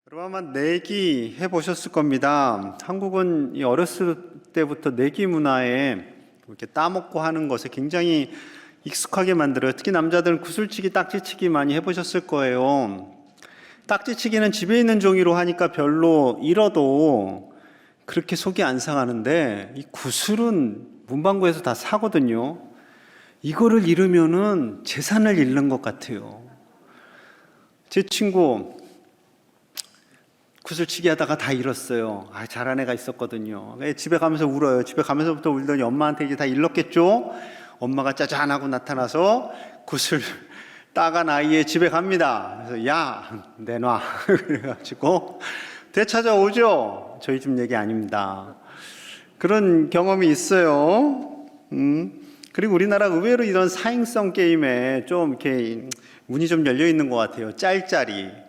여러분 아마 내기 해보셨을 겁니다. 한국은 이 어렸을 때부터 내기 문화에 이렇게 따먹고 하는 것에 굉장히 익숙하게 만들어요. 특히 남자들은 구슬치기, 딱지치기 많이 해보셨을 거예요. 딱지치기는 집에 있는 종이로 하니까 별로 잃어도 그렇게 속이 안 상하는데, 이 구슬은 문방구에서 다 사거든요. 이거를 잃으면은 재산을 잃는 것 같아요. 제 친구 구슬치기 하다가 다 잃었어요. 잘한 애가 있었거든요. 집에 가면서 울어요. 집에 가면서부터 울더니 엄마한테 이제 다 잃었겠죠? 엄마가 짜잔하고 나타나서 구슬 따간 아이의 집에 갑니다. 그래서 야, 내놔. 그래가지고 되찾아오죠. 저희 집 얘기 아닙니다. 그런 경험이 있어요. 그리고 우리나라 의외로 이런 사행성 게임에 좀 이렇게 운이 좀 열려 있는 것 같아요. 짤짤이.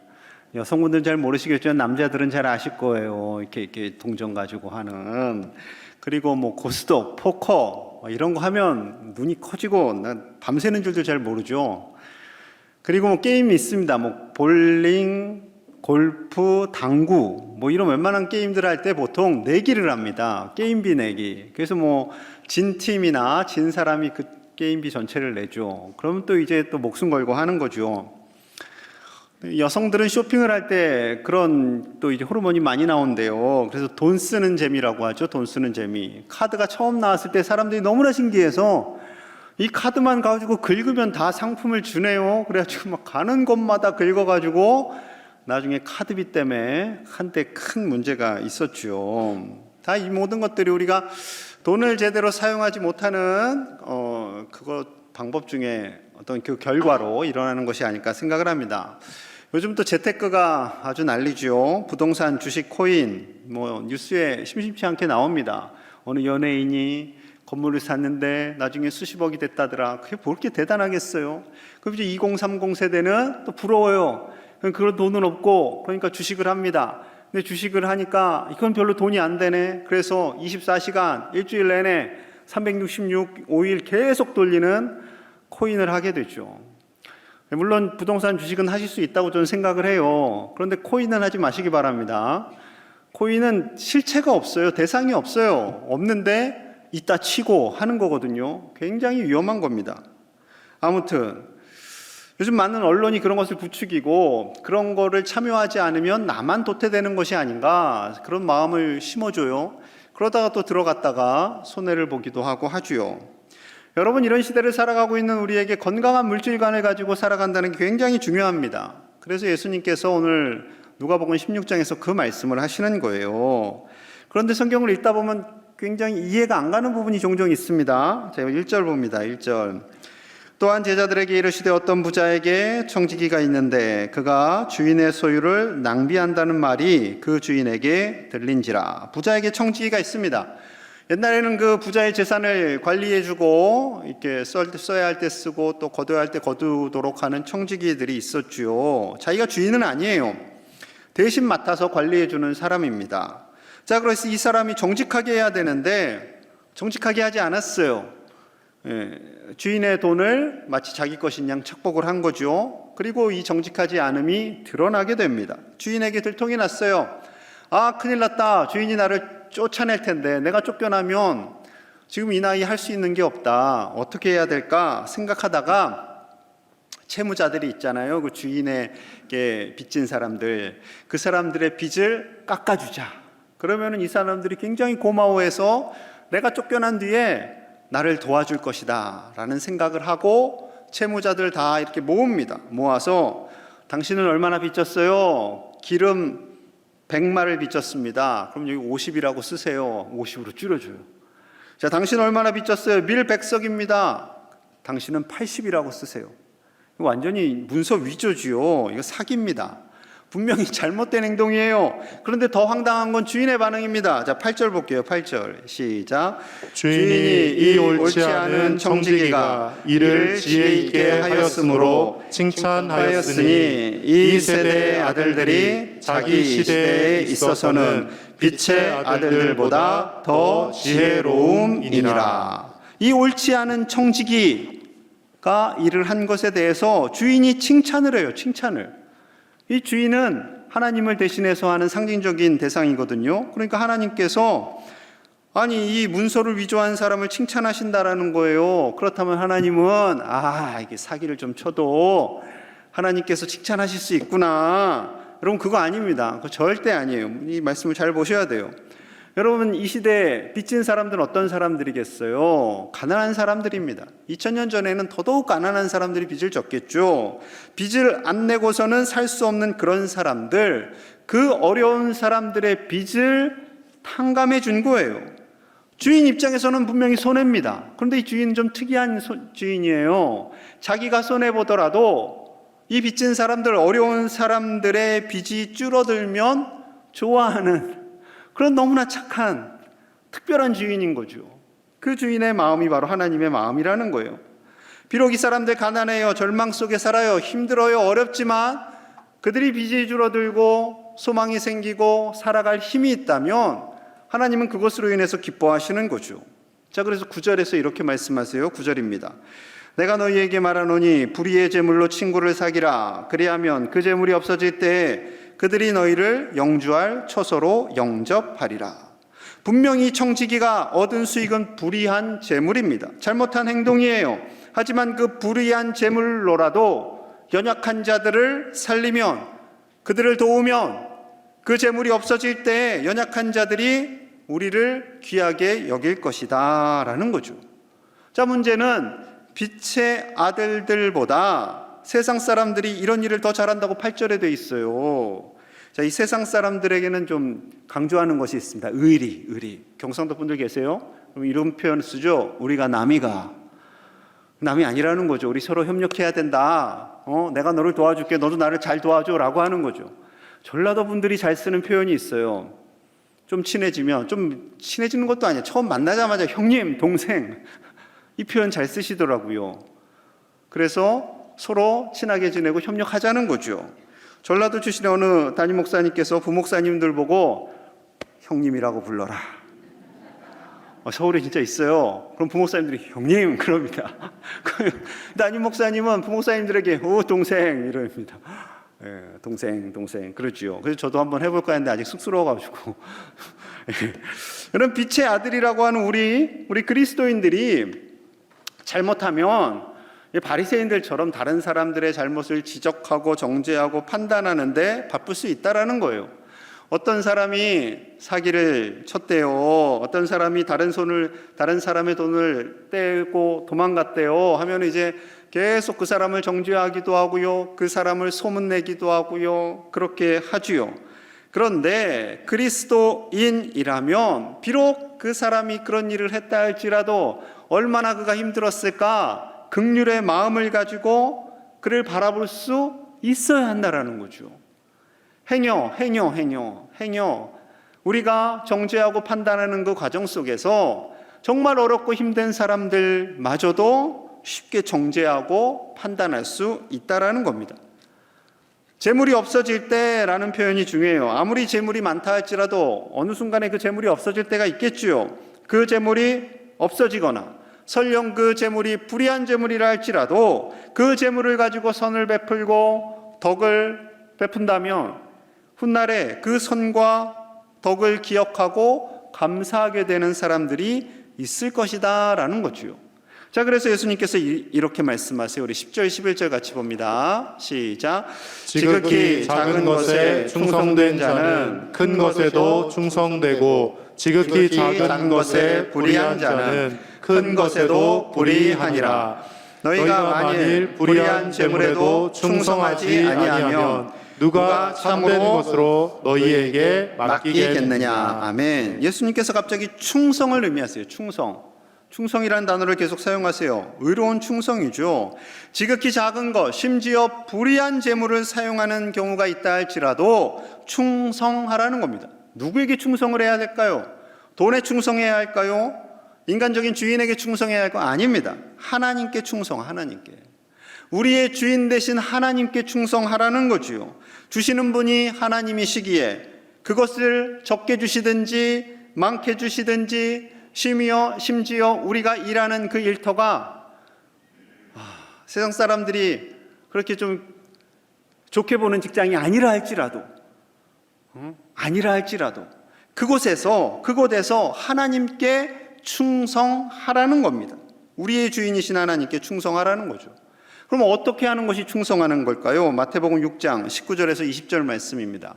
여성분들은 잘 모르시겠지만 남자들은 잘 아실 거예요. 이렇게 동전 가지고 하는. 그리고 뭐 고스톱, 포커 이런 거 하면 눈이 커지고 난 밤새는 줄도 잘 모르죠. 그리고 뭐 게임이 있습니다. 뭐 볼링, 골프, 당구 뭐 이런 웬만한 게임들 할 때 보통 내기를 합니다. 게임비 내기. 그래서 뭐 진 팀이나 진 사람이 그 게임비 전체를 내죠. 그러면 또 이제 또 목숨 걸고 하는 거죠. 여성들은 쇼핑을 할 때 그런 또 이제 호르몬이 많이 나온대요. 그래서 돈 쓰는 재미라고 하죠. 돈 쓰는 재미. 카드가 처음 나왔을 때 사람들이 너무나 신기해서 이 카드만 가지고 긁으면 다 상품을 주네요. 그래가지고 막 가는 곳마다 긁어가지고 나중에 카드비 때문에 한때 큰 문제가 있었죠. 다 이 모든 것들이 우리가 돈을 제대로 사용하지 못하는 방법 중에 어떤 그 결과로 일어나는 것이 아닐까 생각을 합니다. 요즘 또 재테크가 아주 난리죠. 부동산, 주식, 코인, 뭐 뉴스에 심심치 않게 나옵니다. 어느 연예인이 건물을 샀는데 나중에 수십억이 됐다더라. 그게 볼 게 대단하겠어요. 그럼 이제 2030 세대는 또 부러워요. 그런 돈은 없고 그러니까 주식을 합니다. 근데 주식을 하니까 이건 별로 돈이 안 되네. 그래서 24시간 일주일 내내 365일 계속 돌리는 코인을 하게 되죠. 물론 부동산 주식은 하실 수 있다고 저는 생각을 해요. 그런데 코인은 하지 마시기 바랍니다. 코인은 실체가 없어요. 대상이 없어요. 없는데 있다 치고 하는 거거든요. 굉장히 위험한 겁니다. 아무튼 요즘 많은 언론이 그런 것을 부추기고 그런 거를 참여하지 않으면 나만 도태되는 것이 아닌가 그런 마음을 심어줘요. 그러다가 또 들어갔다가 손해를 보기도 하고 하지요. 여러분, 이런 시대를 살아가고 있는 우리에게 건강한 물질관을 가지고 살아간다는 게 굉장히 중요합니다. 그래서 예수님께서 오늘 누가복음 16장에서 그 말씀을 하시는 거예요. 그런데 성경을 읽다 보면 굉장히 이해가 안 가는 부분이 종종 있습니다. 제가 1절 봅니다. 1절. 또한 제자들에게 이르시되 어떤 부자에게 청지기가 있는데 그가 주인의 소유를 낭비한다는 말이 그 주인에게 들린지라. 부자에게 청지기가 있습니다. 옛날에는 그 부자의 재산을 관리해주고 이렇게 써야 할 때 쓰고 또 거둬야 할 때 거두도록 하는 청지기들이 있었죠. 자기가 주인은 아니에요. 대신 맡아서 관리해주는 사람입니다. 자, 그래서 이 사람이 정직하게 해야 되는데 정직하게 하지 않았어요. 주인의 돈을 마치 자기 것인 양 착복을 한 거죠. 그리고 이 정직하지 않음이 드러나게 됩니다. 주인에게 들통이 났어요. 큰일 났다. 주인이 나를 쫓아낼 텐데 내가 쫓겨나면 지금 이 나이에 할 수 있는 게 없다. 어떻게 해야 될까 생각하다가 채무자들이 있잖아요. 그 주인에게 빚진 사람들, 그 사람들의 빚을 깎아주자. 그러면은 이 사람들이 굉장히 고마워해서 내가 쫓겨난 뒤에 나를 도와줄 것이다 라는 생각을 하고 채무자들 다 이렇게 모읍니다. 모아서 당신은 얼마나 빚졌어요? 기름 100마를 빚졌습니다. 그럼 여기 50이라고 쓰세요. 50으로 줄여줘요. 자, 당신 얼마나 빚졌어요? 밀 100석입니다. 당신은 80이라고 쓰세요. 이거 완전히 문서 위조지요. 이거 사기입니다. 분명히 잘못된 행동이에요. 그런데 더 황당한 건 주인의 반응입니다. 자, 8절 볼게요. 8절 시작. 주인이 이 옳지 않은 청지기가 이를 지혜 있게 하였으므로 칭찬하였으니 이 세대의 아들들이 자기 시대에 있어서는 빛의 아들들보다 더 지혜로움이니라. 이 옳지 않은 청지기가 일을 한 것에 대해서 주인이 칭찬을 해요. 칭찬을. 이 주인은 하나님을 대신해서 하는 상징적인 대상이거든요. 그러니까 하나님께서 아니 이 문서를 위조한 사람을 칭찬하신다라는 거예요. 그렇다면 하나님은 이게 사기를 좀 쳐도 하나님께서 칭찬하실 수 있구나. 여러분 그거 아닙니다. 그거 절대 아니에요. 이 말씀을 잘 보셔야 돼요. 여러분 이 시대에 빚진 사람들은 어떤 사람들이겠어요? 가난한 사람들입니다. 2000년 전에는 더더욱 가난한 사람들이 빚을 졌겠죠. 빚을 안 내고서는 살 수 없는 그런 사람들, 그 어려운 사람들의 빚을 탕감해 준 거예요. 주인 입장에서는 분명히 손해입니다. 그런데 이 주인은 좀 특이한 주인이에요. 자기가 손해보더라도 이 빚진 사람들, 어려운 사람들의 빚이 줄어들면 좋아하는 그런 너무나 착한 특별한 주인인 거죠. 그 주인의 마음이 바로 하나님의 마음이라는 거예요. 비록 이 사람들 가난해요, 절망 속에 살아요, 힘들어요, 어렵지만 그들이 빚이 줄어들고 소망이 생기고 살아갈 힘이 있다면 하나님은 그것으로 인해서 기뻐하시는 거죠. 자, 그래서 9절에서 이렇게 말씀하세요. 9절입니다. 내가 너희에게 말하노니 불의의 제물로 친구를 사기라. 그리하면 그 제물이 없어질 때에 그들이 너희를 영주할 처소로 영접하리라. 분명히 청지기가 얻은 수익은 불의한 제물입니다. 잘못한 행동이에요. 하지만 그 불의한 제물로라도 연약한 자들을 살리면, 그들을 도우면 그 제물이 없어질 때 연약한 자들이 우리를 귀하게 여길 것이다 라는 거죠. 자, 문제는 빛의 아들들보다 세상 사람들이 이런 일을 더 잘한다고 8절에 돼 있어요. 자, 이 세상 사람들에게는 좀 강조하는 것이 있습니다. 의리. 경상도 분들 계세요? 그럼 이런 표현 쓰죠. 우리가 남이가. 남이 아니라는 거죠. 우리 서로 협력해야 된다. 내가 너를 도와줄게. 너도 나를 잘 도와줘 라고 하는 거죠. 전라도 분들이 잘 쓰는 표현이 있어요. 좀 친해지는 것도 아니에요. 처음 만나자마자 형님, 동생 이 표현 잘 쓰시더라고요. 그래서 서로 친하게 지내고 협력하자는 거죠. 전라도 출신의 어느 담임 목사님께서 부목사님들 보고 형님이라고 불러라. 서울에 진짜 있어요. 그럼 부목사님들이 형님 그럽니다. 담임 목사님은 부목사님들에게 동생 이럽니다. 동생 그러지요. 그래서 저도 한번 해볼까 했는데 아직 쑥스러워가지고. 이런 빛의 아들이라고 하는 우리 그리스도인들이 잘못하면 바리새인들처럼 다른 사람들의 잘못을 지적하고 정죄하고 판단하는데 바쁠 수 있다라는 거예요. 어떤 사람이 사기를 쳤대요. 어떤 사람이 다른 사람의 돈을 떼고 도망갔대요. 하면 이제 계속 그 사람을 정죄하기도 하고요. 그 사람을 소문내기도 하고요. 그렇게 하지요. 그런데 그리스도인이라면 비록 그 사람이 그런 일을 했다 할지라도 얼마나 그가 힘들었을까 긍휼의 마음을 가지고 그를 바라볼 수 있어야 한다라는 거죠. 행여 우리가 정죄하고 판단하는 그 과정 속에서 정말 어렵고 힘든 사람들마저도 쉽게 정죄하고 판단할 수 있다라는 겁니다. 재물이 없어질 때라는 표현이 중요해요. 아무리 재물이 많다 할지라도 어느 순간에 그 재물이 없어질 때가 있겠지요. 그 재물이 없어지거나 설령 그 재물이 불의한 재물이라 할지라도 그 재물을 가지고 선을 베풀고 덕을 베푼다면 훗날에 그 선과 덕을 기억하고 감사하게 되는 사람들이 있을 것이다 라는 거죠. 자, 그래서 예수님께서 이렇게 말씀하세요. 우리 10절 11절 같이 봅니다. 시작. 지극히 작은 것에 충성된 자는 큰 것에도 충성되고 지극히 작은 것에 불의한 자는 큰 것에도 불의하니라. 너희가 만일 불의한 재물에도 충성하지 아니하면 누가 참된 것으로 너희에게 맡기겠느냐. 아멘. 예수님께서 갑자기 충성을 의미하세요. 충성이라는 단어를 계속 사용하세요. 의로운 충성이죠. 지극히 작은 것, 심지어 불의한 재물을 사용하는 경우가 있다 할지라도 충성하라는 겁니다. 누구에게 충성을 해야 될까요? 돈에 충성해야 할까요? 인간적인 주인에게 충성해야 할까요? 아닙니다. 하나님께 하나님께. 우리의 주인 되신 하나님께 충성하라는 거지요. 주시는 분이 하나님이시기에 그것을 적게 주시든지 많게 주시든지 심지어 우리가 일하는 그 일터가 세상 사람들이 그렇게 좀 좋게 보는 직장이 아니라 할지라도 아니라 할지라도 그곳에서 하나님께 충성하라는 겁니다. 우리의 주인이신 하나님께 충성하라는 거죠. 그럼 어떻게 하는 것이 충성하는 걸까요? 마태복음 6장 19절에서 20절 말씀입니다.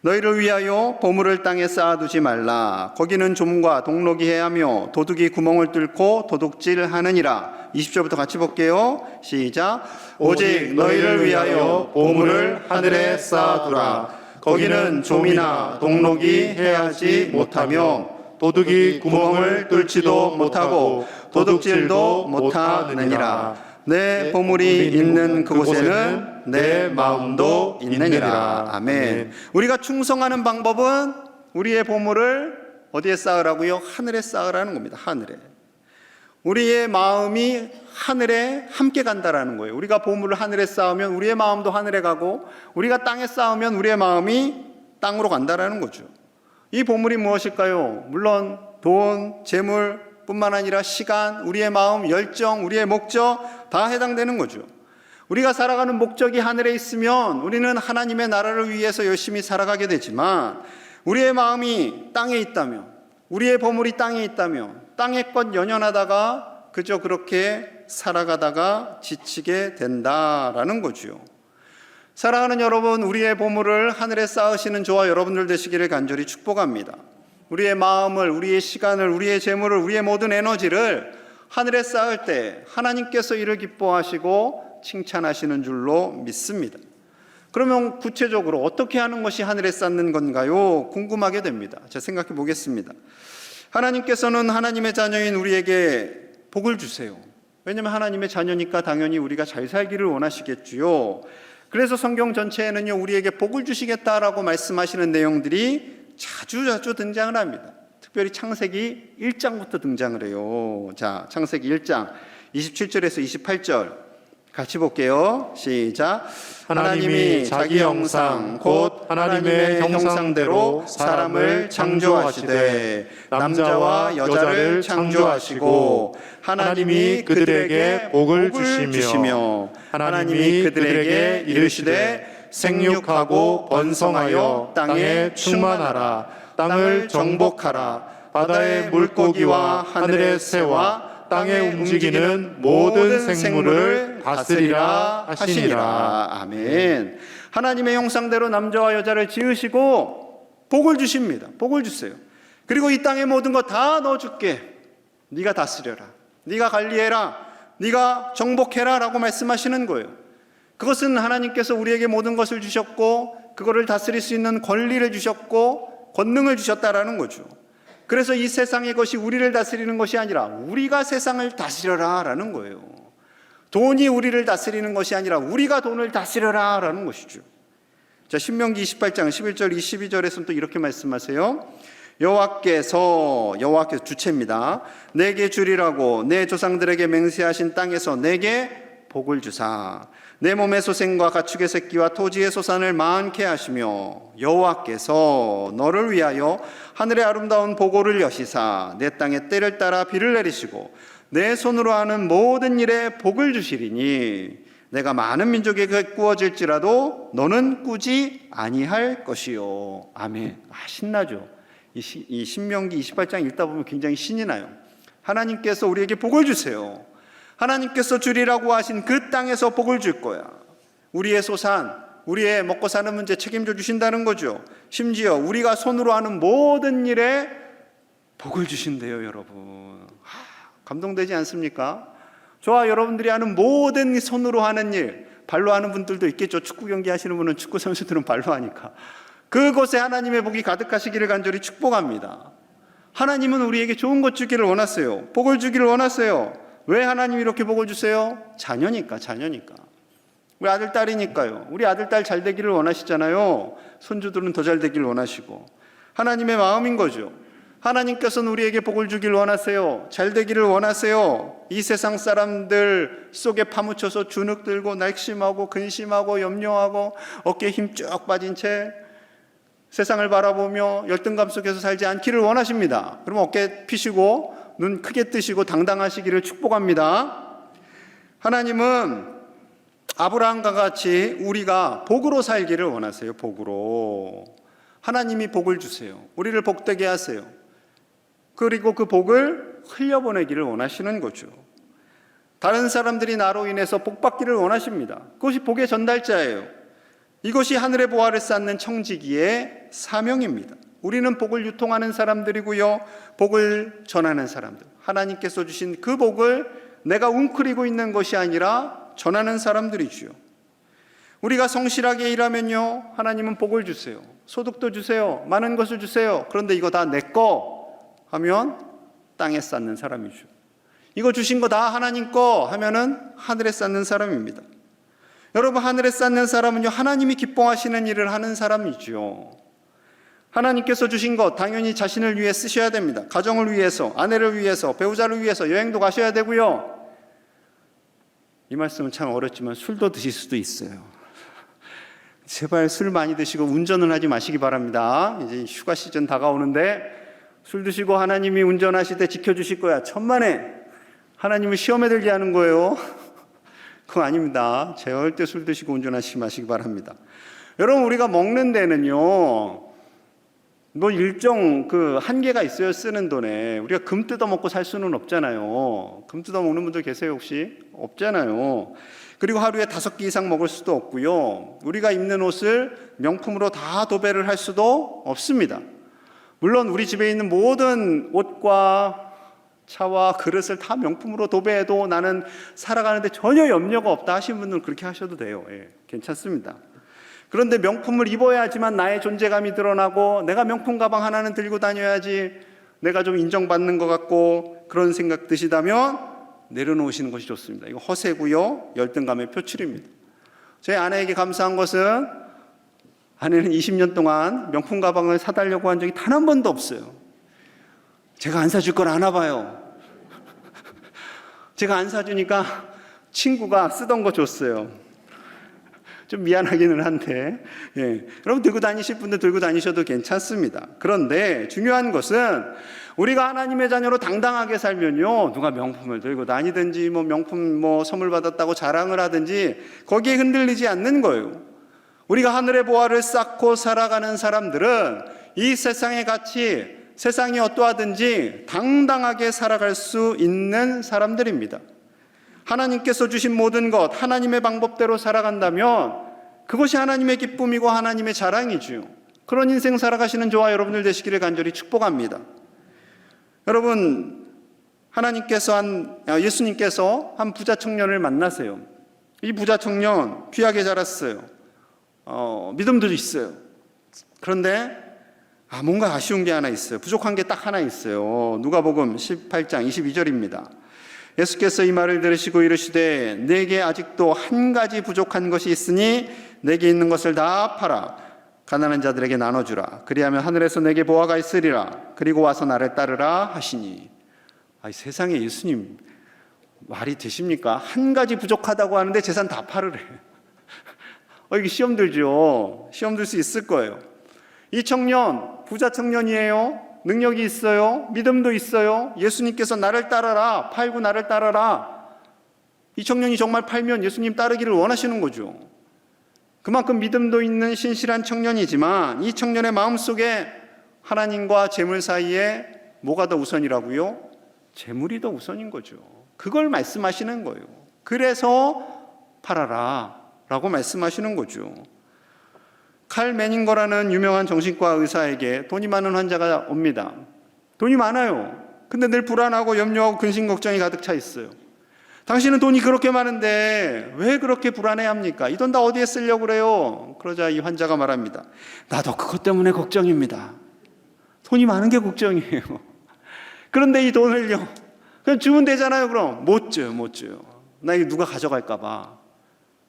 너희를 위하여 보물을 땅에 쌓아두지 말라. 거기는 좀과 동록이 해하며 도둑이 구멍을 뚫고 도둑질하느니라. 20절부터 같이 볼게요. 시작. 오직 너희를 위하여 보물을 하늘에 쌓아두라. 거기는 좀이나 동록이 해하지 못하며 도둑이 구멍을 뚫지도 못하고 도둑질도 못하느니라. 내 보물이 있는 그곳에는 내 마음도 있느니라. 아멘. 우리가 충성하는 방법은 우리의 보물을 어디에 쌓으라고요? 하늘에 쌓으라는 겁니다. 하늘에. 우리의 마음이 하늘에 함께 간다라는 거예요. 우리가 보물을 하늘에 쌓으면 우리의 마음도 하늘에 가고, 우리가 땅에 쌓으면 우리의 마음이 땅으로 간다라는 거죠. 이 보물이 무엇일까요? 물론 돈, 재물 뿐만 아니라 시간, 우리의 마음, 열정, 우리의 목적 다 해당되는 거죠. 우리가 살아가는 목적이 하늘에 있으면 우리는 하나님의 나라를 위해서 열심히 살아가게 되지만, 우리의 마음이 땅에 있다면, 우리의 보물이 땅에 있다면 땅의 것 연연하다가 그저 그렇게 살아가다가 지치게 된다라는 거죠. 사랑하는 여러분, 우리의 보물을 하늘에 쌓으시는 저와 여러분들 되시기를 간절히 축복합니다. 우리의 마음을, 우리의 시간을, 우리의 재물을, 우리의 모든 에너지를 하늘에 쌓을 때 하나님께서 이를 기뻐하시고 칭찬하시는 줄로 믿습니다. 그러면 구체적으로 어떻게 하는 것이 하늘에 쌓는 건가요? 궁금하게 됩니다. 자, 생각해 보겠습니다. 하나님께서는 하나님의 자녀인 우리에게 복을 주세요. 왜냐하면 하나님의 자녀니까 당연히 우리가 잘 살기를 원하시겠지요. 그래서 성경 전체에는요, 우리에게 복을 주시겠다라고 말씀하시는 내용들이 자주 등장을 합니다. 특별히 창세기 1장부터 등장을 해요. 자, 창세기 1장 27절에서 28절 같이 볼게요. 시작. 하나님이 자기 형상 곧 하나님의 형상대로 사람을 창조하시되 남자와 여자를 창조하시고 하나님이 그들에게 복을 주시며 하나님이 그들에게 이르시되 생육하고 번성하여 땅에 충만하라. 땅을 정복하라. 바다의 물고기와 하늘의 새와 땅에 움직이는 모든 생물을 다스리라 하시니라. 아멘. 하나님의 형상대로 남자와 여자를 지으시고 복을 주십니다. 복을 주세요. 그리고 이 땅의 모든 거 다 넣어줄게. 네가 다스려라. 네가 관리해라. 네가 정복해라 라고 말씀하시는 거예요. 그것은 하나님께서 우리에게 모든 것을 주셨고 그거를 다스릴 수 있는 권리를 주셨고 권능을 주셨다라는 거죠. 그래서 이 세상의 것이 우리를 다스리는 것이 아니라 우리가 세상을 다스려라 라는 거예요. 돈이 우리를 다스리는 것이 아니라 우리가 돈을 다스려라 라는 것이죠. 자, 신명기 28장 11절 22절에서는 또 이렇게 말씀하세요. 여호와께서 주체입니다. 내게 주리라고 내 조상들에게 맹세하신 땅에서 내게 복을 주사 내 몸의 소생과 가축의 새끼와 토지의 소산을 많게 하시며 여호와께서 너를 위하여 하늘의 아름다운 보고를 여시사 내 땅에 때를 따라 비를 내리시고 내 손으로 하는 모든 일에 복을 주시리니 내가 많은 민족에게 꾸어질지라도 너는 꾸지 아니할 것이요. 아멘. 신나죠. 이 신명기 28장 읽다 보면 굉장히 신이 나요. 하나님께서 우리에게 복을 주세요. 하나님께서 주리라고 하신 그 땅에서 복을 줄 거야. 우리의 소산, 우리의 먹고 사는 문제 책임져 주신다는 거죠. 심지어 우리가 손으로 하는 모든 일에 복을 주신대요, 여러분. 감동되지 않습니까? 저와 여러분들이 하는 모든 손으로 하는 일, 발로 하는 분들도 있겠죠. 축구 경기 하시는 분은 축구 선수들은 발로 하니까. 그곳에 하나님의 복이 가득하시기를 간절히 축복합니다. 하나님은 우리에게 좋은 것 주기를 원하세요. 복을 주기를 원하세요. 왜 하나님이 이렇게 복을 주세요? 자녀니까. 우리 아들, 딸이니까요. 우리 아들, 딸 잘 되기를 원하시잖아요. 손주들은 더 잘 되기를 원하시고. 하나님의 마음인 거죠. 하나님께서는 우리에게 복을 주기를 원하세요. 잘 되기를 원하세요. 이 세상 사람들 속에 파묻혀서 주눅 들고 낙심하고 근심하고 염려하고 어깨에 힘 쭉 빠진 채 세상을 바라보며 열등감 속에서 살지 않기를 원하십니다. 그럼 어깨 피시고 눈 크게 뜨시고 당당하시기를 축복합니다. 하나님은 아브라함과 같이 우리가 복으로 살기를 원하세요. 복으로. 하나님이 복을 주세요. 우리를 복되게 하세요. 그리고 그 복을 흘려보내기를 원하시는 거죠. 다른 사람들이 나로 인해서 복받기를 원하십니다. 그것이 복의 전달자예요. 이것이 하늘의 보화를 쌓는 청지기의 사명입니다. 우리는 복을 유통하는 사람들이고요, 복을 전하는 사람들, 하나님께서 주신 그 복을 내가 웅크리고 있는 것이 아니라 전하는 사람들이지요. 우리가 성실하게 일하면요, 하나님은 복을 주세요. 소득도 주세요. 많은 것을 주세요. 그런데 이거 다 내 거 하면 땅에 쌓는 사람이죠. 이거 주신 거 다 하나님 거 하면은 하늘에 쌓는 사람입니다. 여러분, 하늘에 쌓는 사람은요, 하나님이 기뻐하시는 일을 하는 사람이죠. 하나님께서 주신 것 당연히 자신을 위해 쓰셔야 됩니다. 가정을 위해서, 아내를 위해서, 배우자를 위해서 여행도 가셔야 되고요. 이 말씀은 참 어렵지만 술도 드실 수도 있어요. 제발 술 많이 드시고 운전을 하지 마시기 바랍니다. 이제 휴가 시즌 다가오는데 술 드시고 하나님이 운전하실 때 지켜주실 거야, 천만에 하나님을 시험에 들게 하는 거예요. 그거 아닙니다. 절대 술 드시고 운전하시지 마시기 바랍니다. 여러분, 우리가 먹는 데는요, 뭐 일정 그 한계가 있어요. 쓰는 돈에. 우리가 금 뜯어 먹고 살 수는 없잖아요. 금 뜯어 먹는 분들 계세요 혹시? 없잖아요. 그리고 하루에 5끼 이상 먹을 수도 없고요. 우리가 입는 옷을 명품으로 다 도배를 할 수도 없습니다. 물론 우리 집에 있는 모든 옷과 차와 그릇을 다 명품으로 도배해도 나는 살아가는데 전혀 염려가 없다 하시는 분들은 그렇게 하셔도 돼요. 예, 괜찮습니다. 그런데 명품을 입어야지만 나의 존재감이 드러나고 내가 명품 가방 하나는 들고 다녀야지 내가 좀 인정받는 것 같고 그런 생각 드시다면 내려놓으시는 것이 좋습니다. 이거 허세고요, 열등감의 표출입니다. 제 아내에게 감사한 것은 아내는 20년 동안 명품 가방을 사달라고 한 적이 단 한 번도 없어요. 제가 안 사줄 걸 아나 봐요. 제가 안 사주니까 친구가 쓰던 거 줬어요. 좀 미안하기는 한데, 예. 여러분, 들고 다니실 분들 들고 다니셔도 괜찮습니다. 그런데 중요한 것은 우리가 하나님의 자녀로 당당하게 살면요, 누가 명품을 들고 다니든지 뭐 명품 뭐 선물 받았다고 자랑을 하든지 거기에 흔들리지 않는 거예요. 우리가 하늘의 보화를 쌓고 살아가는 사람들은 이 세상의 가치, 세상이 어떠하든지 당당하게 살아갈 수 있는 사람들입니다. 하나님께서 주신 모든 것, 하나님의 방법대로 살아간다면 그것이 하나님의 기쁨이고 하나님의 자랑이지요. 그런 인생 살아가시는 저와 여러분들 되시기를 간절히 축복합니다. 여러분, 예수님께서 한 부자 청년을 만나세요. 이 부자 청년 귀하게 자랐어요. 믿음도 있어요. 그런데 뭔가 아쉬운 게 하나 있어요. 부족한 게 딱 하나 있어요. 누가복음 18장 22절입니다. 예수께서 이 말을 들으시고 이르시되 내게 아직도 한 가지 부족한 것이 있으니 내게 있는 것을 다 팔아 가난한 자들에게 나눠주라. 그리하면 하늘에서 내게 보화가 있으리라. 그리고 와서 나를 따르라 하시니. 세상에 예수님 말이 되십니까? 한 가지 부족하다고 하는데 재산 다 팔으래. 이게 시험 들죠. 시험 들 수 있을 거예요. 이 청년 부자 청년이에요. 능력이 있어요. 믿음도 있어요. 예수님께서 나를 따라라, 팔고 나를 따라라. 이 청년이 정말 팔면 예수님 따르기를 원하시는 거죠. 그만큼 믿음도 있는 신실한 청년이지만 이 청년의 마음속에 하나님과 재물 사이에 뭐가 더 우선이라고요? 재물이 더 우선인 거죠. 그걸 말씀하시는 거예요. 그래서 팔아라 라고 말씀하시는 거죠. 칼 매닝거라는 유명한 정신과 의사에게 돈이 많은 환자가 옵니다. 돈이 많아요. 근데 늘 불안하고 염려하고 근심 걱정이 가득 차 있어요. 당신은 돈이 그렇게 많은데 왜 그렇게 불안해합니까? 이 돈 다 어디에 쓰려고 그래요? 그러자 이 환자가 말합니다. 나도 그것 때문에 걱정입니다. 돈이 많은 게 걱정이에요. 그런데 이 돈을요, 그냥 주면 되잖아요. 그럼 못 줘요. 나 이거 누가 가져갈까 봐.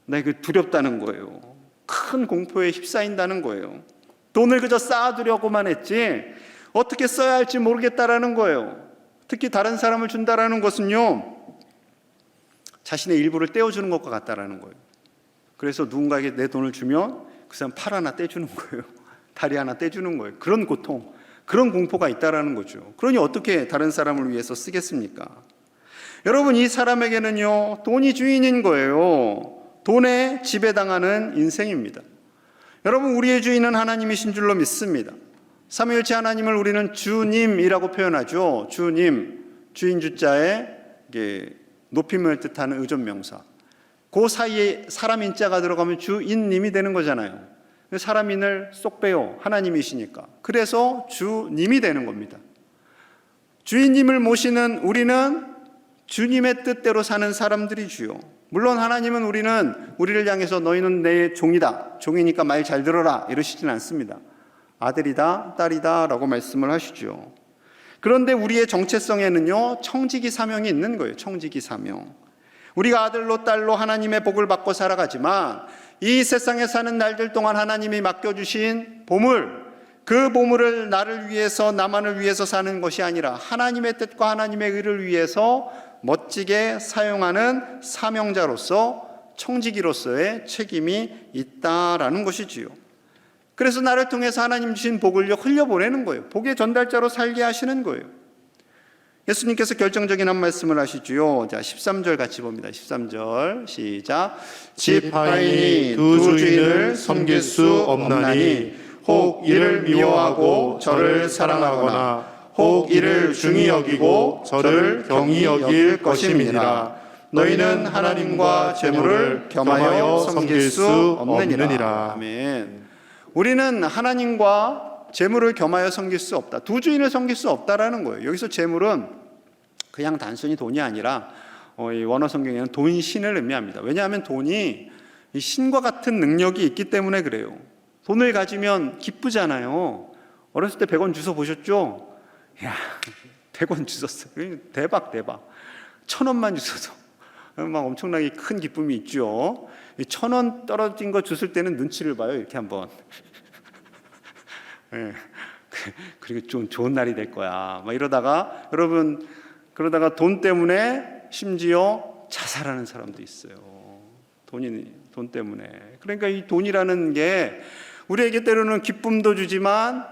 나 이거 두렵다는 거예요. 큰 공포에 휩싸인다는 거예요. 돈을 그저 쌓아두려고만 했지 어떻게 써야 할지 모르겠다라는 거예요. 특히 다른 사람을 준다라는 것은요, 자신의 일부를 떼어주는 것과 같다라는 거예요. 그래서 누군가에게 내 돈을 주면 그 사람 팔 하나 떼주는 거예요. 다리 하나 떼주는 거예요. 그런 고통, 그런 공포가 있다라는 거죠. 그러니 어떻게 다른 사람을 위해서 쓰겠습니까? 여러분, 이 사람에게는요, 돈이 주인인 거예요. 돈에 지배당하는 인생입니다. 여러분, 우리의 주인은 하나님이신 줄로 믿습니다. 삼위일체 하나님을 우리는 주님이라고 표현하죠. 주님, 주인 주자에 높임을 뜻하는 의존명사. 그 사이에 사람인자가 들어가면 주인님이 되는 거잖아요. 사람인을 쏙 빼요. 하나님이시니까. 그래서 주님이 되는 겁니다. 주인님을 모시는 우리는 주님의 뜻대로 사는 사람들이지요. 물론 하나님은 우리를 향해서 너희는 내 종이다, 종이니까 말 잘 들어라 이러시진 않습니다. 아들이다, 딸이다 라고 말씀을 하시죠. 그런데 우리의 정체성에는요, 청지기 사명이 있는 거예요. 청지기 사명. 우리가 아들로 딸로 하나님의 복을 받고 살아가지만 이 세상에 사는 날들 동안 하나님이 맡겨주신 보물, 그 보물을 나를 위해서, 나만을 위해서 사는 것이 아니라 하나님의 뜻과 하나님의 의를 위해서 멋지게 사용하는 사명자로서, 청지기로서의 책임이 있다라는 것이지요. 그래서 나를 통해서 하나님 주신 복을 흘려보내는 거예요. 복의 전달자로 살게 하시는 거예요. 예수님께서 결정적인 한 말씀을 하시지요. 자, 13절 같이 봅니다. 13절 시작. 집 하인이 두 주인을 섬길 수 없나니 혹 이를 미워하고 저를 사랑하거나 혹 이를 중히 여기고 저를 경히 여길 것임이니라. 너희는 하나님과 재물을 겸하여 섬길 수 없느니라. 아멘. 우리는 하나님과 재물을 겸하여 섬길 수 없다. 두 주인을 섬길 수 없다라는 거예요. 여기서 재물은 그냥 단순히 돈이 아니라 이 원어 성경에는 돈신을 의미합니다. 왜냐하면 돈이 신과 같은 능력이 있기 때문에 그래요. 돈을 가지면 기쁘잖아요. 어렸을 때 100원 주워 보셨죠? 야, 100원 주웠어요. 대박. 1,000원만 주워도 막 엄청나게 큰 기쁨이 있죠. 1,000원 떨어진 거 주실 때는 눈치를 봐요. 이렇게 한번. 네. 그리고 좀 좋은 날이 될 거야. 막 이러다가 여러분, 그러다가 돈 때문에 심지어 자살하는 사람도 있어요. 돈 때문에. 그러니까 이 돈이라는 게 우리에게 때로는 기쁨도 주지만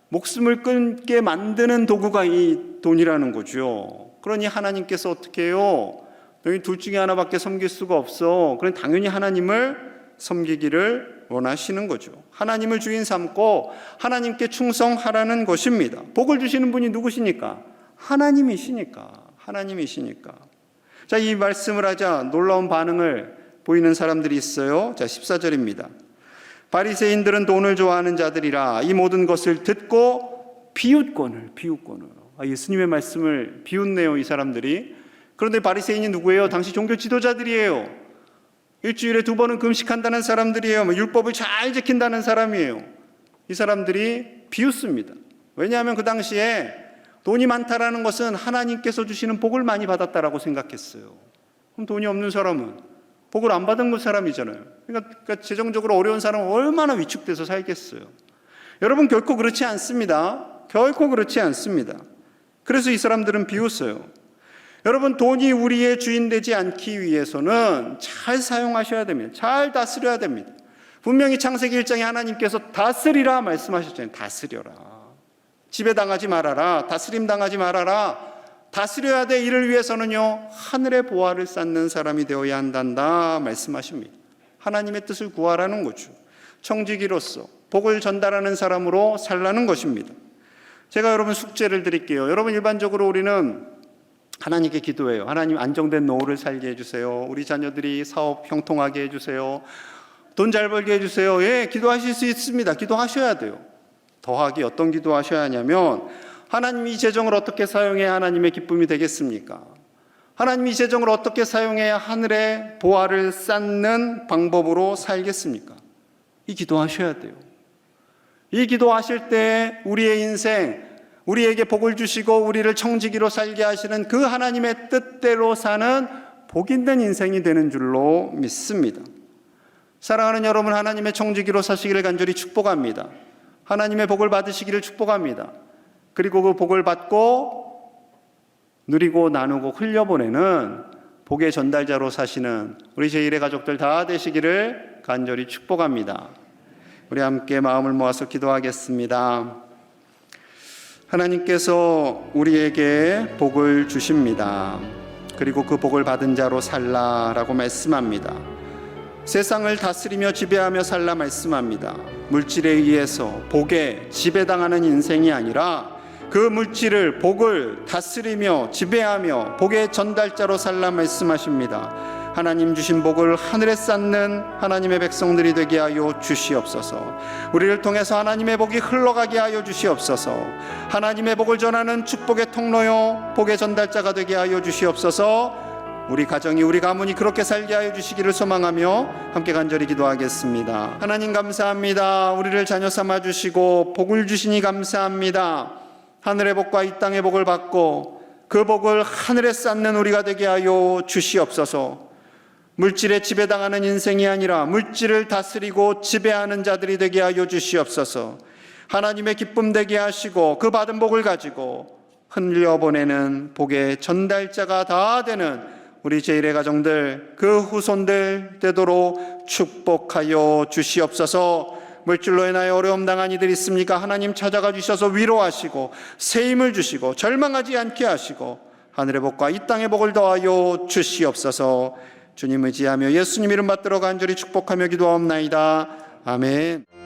목숨을 끊게 만드는 도구가 이 돈이라는 거죠. 그러니 하나님께서 어떻게 해요? 너희 둘 중에 하나밖에 섬길 수가 없어. 그럼 당연히 하나님을 섬기기를 원하시는 거죠. 하나님을 주인 삼고 하나님께 충성하라는 것입니다. 복을 주시는 분이 누구시니까? 하나님이시니까. 자, 이 말씀을 하자 놀라운 반응을 보이는 사람들이 있어요. 자, 14절입니다. 바리새인들은 돈을 좋아하는 자들이라 이 모든 것을 듣고 비웃거늘. 예수님의 말씀을 비웃네요, 이 사람들이. 그런데 바리새인이 누구예요? 당시 종교 지도자들이에요. 일주일에 2번은 금식한다는 사람들이에요. 율법을 잘 지킨다는 사람이에요. 이 사람들이 비웃습니다. 왜냐하면 그 당시에 돈이 많다라는 것은 하나님께서 주시는 복을 많이 받았다라고 생각했어요. 그럼 돈이 없는 사람은 복을 안 받은 사람이잖아요. 그러니까 재정적으로 어려운 사람은 얼마나 위축돼서 살겠어요. 여러분, 결코 그렇지 않습니다. 그래서 이 사람들은 비웃어요. 여러분, 돈이 우리의 주인 되지 않기 위해서는 잘 사용하셔야 됩니다. 잘 다스려야 됩니다. 분명히 창세기 1장에 하나님께서 다스리라 말씀하셨잖아요. 다스려라. 지배당하지 말아라. 다스림 당하지 말아라. 다스려야 돼. 이를 위해서는요, 하늘의 보화를 쌓는 사람이 되어야 한단다 말씀하십니다. 하나님의 뜻을 구하라는 거죠. 청지기로서 복을 전달하는 사람으로 살라는 것입니다. 제가 여러분 숙제를 드릴게요. 여러분, 일반적으로 우리는 하나님께 기도해요. 하나님, 안정된 노후를 살게 해주세요. 우리 자녀들이 사업 형통하게 해주세요. 돈 잘 벌게 해주세요. 예, 기도하실 수 있습니다. 기도하셔야 돼요. 더하기 어떤 기도하셔야 하냐면, 하나님이 이 재정을 어떻게 사용해야 하나님의 기쁨이 되겠습니까? 하나님이 이 재정을 어떻게 사용해야 하늘의 보화를 쌓는 방법으로 살겠습니까? 이 기도하셔야 돼요. 이 기도하실 때 우리의 인생, 우리에게 복을 주시고 우리를 청지기로 살게 하시는 그 하나님의 뜻대로 사는 복 있는 인생이 되는 줄로 믿습니다. 사랑하는 여러분, 하나님의 청지기로 사시기를 간절히 축복합니다. 하나님의 복을 받으시기를 축복합니다. 그리고 그 복을 받고 누리고 나누고 흘려보내는 복의 전달자로 사시는 우리 제1의 가족들 다 되시기를 간절히 축복합니다. 우리 함께 마음을 모아서 기도하겠습니다. 하나님께서 우리에게 복을 주십니다. 그리고 그 복을 받은 자로 살라라고 말씀합니다. 세상을 다스리며 지배하며 살라 말씀합니다. 물질에 의해서 복에 지배당하는 인생이 아니라 그 물질을, 복을 다스리며 지배하며 복의 전달자로 살라 말씀하십니다. 하나님 주신 복을 하늘에 쌓는 하나님의 백성들이 되게 하여 주시옵소서. 우리를 통해서 하나님의 복이 흘러가게 하여 주시옵소서. 하나님의 복을 전하는 축복의 통로요 복의 전달자가 되게 하여 주시옵소서. 우리 가정이, 우리 가문이 그렇게 살게 하여 주시기를 소망하며 함께 간절히 기도하겠습니다. 하나님 감사합니다. 우리를 자녀 삼아 주시고 복을 주시니 감사합니다. 하늘의 복과 이 땅의 복을 받고 그 복을 하늘에 쌓는 우리가 되게 하여 주시옵소서. 물질에 지배당하는 인생이 아니라 물질을 다스리고 지배하는 자들이 되게 하여 주시옵소서. 하나님의 기쁨 되게 하시고 그 받은 복을 가지고 흘려보내는 복의 전달자가 다 되는 우리 제1의 가정들, 그 후손들 되도록 축복하여 주시옵소서. 물질로 인하여 어려움 당한 이들 있습니까? 하나님 찾아가 주셔서 위로하시고 새 힘을 주시고 절망하지 않게 하시고 하늘의 복과 이 땅의 복을 더하여 주시옵소서. 주님 의지하며 예수님 이름 받들어 간절히 축복하며 기도하옵나이다. 아멘.